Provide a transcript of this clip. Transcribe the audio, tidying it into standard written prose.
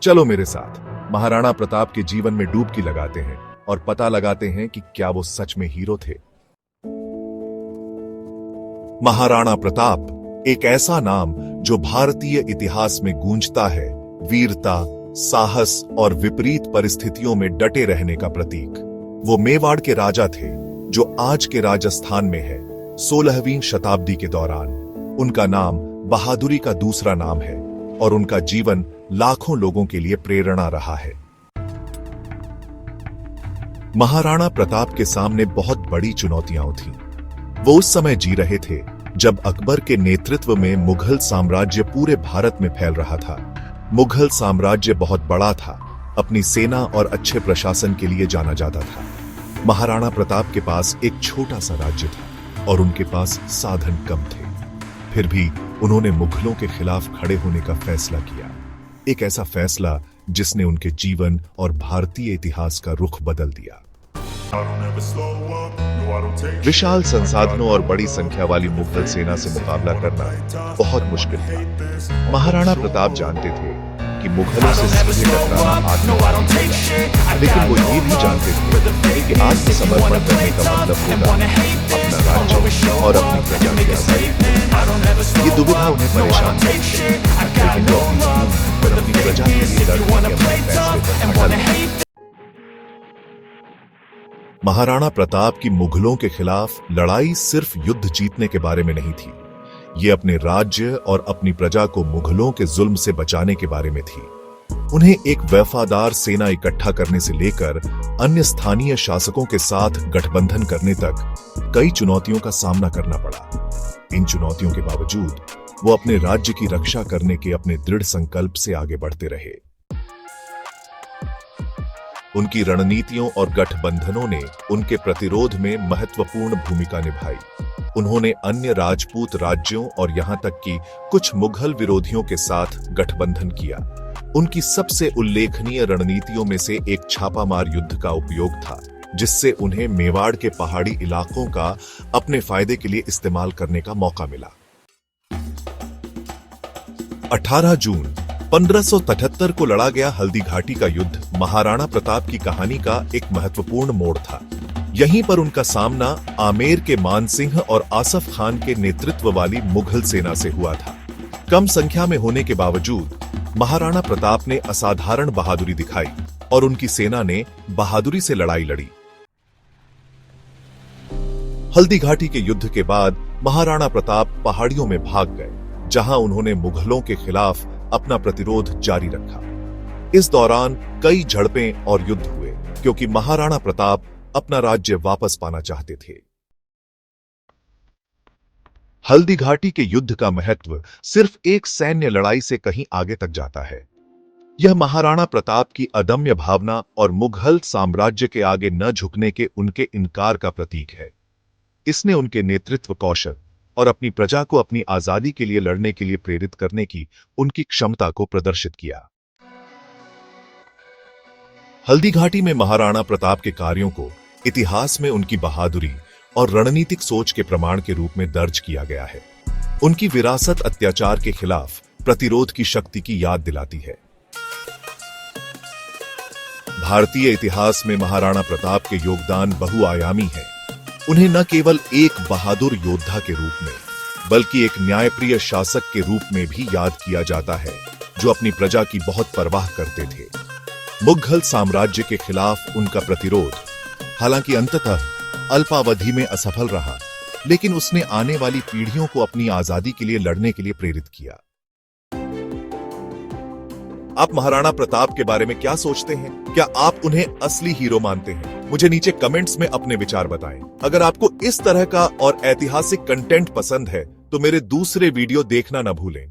चलो मेरे साथ महाराणा प्रताप के जीवन में डुबकी लगाते हैं और पता लगाते हैं कि क्या वो सच में हीरो थे। महाराणा प्रताप एक ऐसा नाम जो भारतीय इतिहास में गूंजता है, वीरता, साहस और विपरीत परिस्थितियों में डटे रहने का प्रतीक। वो मेवाड़ के राजा थे जो आज के राजस्थान में है। 16वीं शताब्दी के दौरान उनका नाम बहादुरी का दूसरा नाम है और उनका जीवन लाखों लोगों के लिए प्रेरणा रहा है। महाराणा प्रताप के सामने बहुत बड़ी चुनौतियां थीं। वो उस समय जी रहे थे जब अकबर के नेतृत्व में मुगल साम्राज्य पूरे भारत में फैल रहा था। मुगल साम्राज्य बहुत बड़ा था, अपनी सेना और अच्छे प्रशासन के लिए जाना जाता था। महाराणा प्रताप के पास एक छोटा सा राज्य था और उनके पास साधन कम थे। फिर भी उन्होंने मुगलों के खिलाफ खड़े होने का फैसला किया, एक ऐसा फैसला जिसने उनके जीवन और भारतीय इतिहास का रुख बदल दिया। विशाल संसाधनों और बड़ी संख्या वाली मुगल सेना से मुकाबला करना बहुत मुश्किल था। महाराणा प्रताप जानते थे कि मुगलों से सीधे टकराना आत्महत्या, लेकिन वो ये भी जानते थे कि आत्मसमर्पण करने का मतलब होगा अपना राज्य और अपनी प्रजा की आजादी। ये दुविधा उन्हें परेशान करती, लेकिन वो अपनी प्रजा के लिए लड़ने के अपने फैसले पर अटल थे। महाराणा प्रताप की मुगलों के खिलाफ लड़ाई सिर्फ युद्ध जीतने के बारे में नहीं थी, ये अपने राज्य और अपनी प्रजा को मुगलों के जुल्म से बचाने के बारे में थी। उन्हें एक वफादार सेना इकट्ठा करने से लेकर अन्य स्थानीय शासकों के साथ गठबंधन करने तक कई चुनौतियों का सामना करना पड़ा। इन चुनौतियों के बावजूद वो अपने राज्य की रक्षा करने के अपने दृढ़ संकल्प से आगे बढ़ते रहे। उनकी रणनीतियों और गठबंधनों ने उनके प्रतिरोध में महत्वपूर्ण भूमिका निभाई। उन्होंने अन्य राजपूत राज्यों और यहां तक कि कुछ मुगल विरोधियों के साथ गठबंधन किया। उनकी सबसे उल्लेखनीय रणनीतियों में से एक छापामार युद्ध का उपयोग था, जिससे उन्हें मेवाड़ के पहाड़ी इलाकों का अपने फायदे के लिए इस्तेमाल करने का मौका मिला। 18 जून 1573 को लड़ा गया हल्दी घाटी का युद्ध महाराणा प्रताप की कहानी का एक महत्वपूर्ण मोड़ था। यहीं पर उनका सामना आमेर के मानसिंह और आसफ खान के नेतृत्व वाली मुगल सेना से हुआ था। कम संख्या में होने के बावजूद महाराणा प्रताप ने असाधारण बहादुरी दिखाई और उनकी सेना ने बहादुरी से लड़ाई लड़ी। हल्दी घाटी के युद्ध के बाद महाराणा प्रताप पहाड़ियों में भाग गए, जहां उन्होंने मुगलों के खिलाफ अपना प्रतिरोध जारी रखा। इस दौरान कई झड़पें और युद्ध हुए, क्योंकि महाराणा प्रताप अपना राज्य वापस पाना चाहते थे। हल्दी घाटी के युद्ध का महत्व सिर्फ एक सैन्य लड़ाई से कहीं आगे तक जाता है। यह महाराणा प्रताप की अदम्य भावना और मुगल साम्राज्य के आगे न झुकने के उनके इनकार का प्रतीक है। इसने उनके नेतृत्व कौशल और अपनी प्रजा को अपनी आजादी के लिए लड़ने के लिए प्रेरित करने की उनकी क्षमता को प्रदर्शित किया। हल्दी घाटी में महाराणा प्रताप के कार्यों को इतिहास में उनकी बहादुरी और रणनीतिक सोच के प्रमाण के रूप में दर्ज किया गया है। उनकी विरासत अत्याचार के खिलाफ प्रतिरोध की शक्ति की याद दिलाती है। भारतीय इतिहास में महाराणा प्रताप के योगदान बहुआयामी है। उन्हें न केवल एक बहादुर योद्धा के रूप में, बल्कि एक न्यायप्रिय शासक के रूप में भी याद किया जाता है, जो अपनी प्रजा की बहुत परवाह करते थे। मुगल साम्राज्य के खिलाफ उनका प्रतिरोध, हालांकि अंततः अल्पावधि में असफल रहा, लेकिन उसने आने वाली पीढ़ियों को अपनी आजादी के लिए लड़ने के लिए प्रेरित किया। आप महाराणा प्रताप के बारे में क्या सोचते हैं? क्या आप उन्हें असली हीरो मानते हैं? मुझे नीचे कमेंट्स में अपने विचार बताएं। अगर आपको इस तरह का और ऐतिहासिक कंटेंट पसंद है तो मेरे दूसरे वीडियो देखना न भूलें।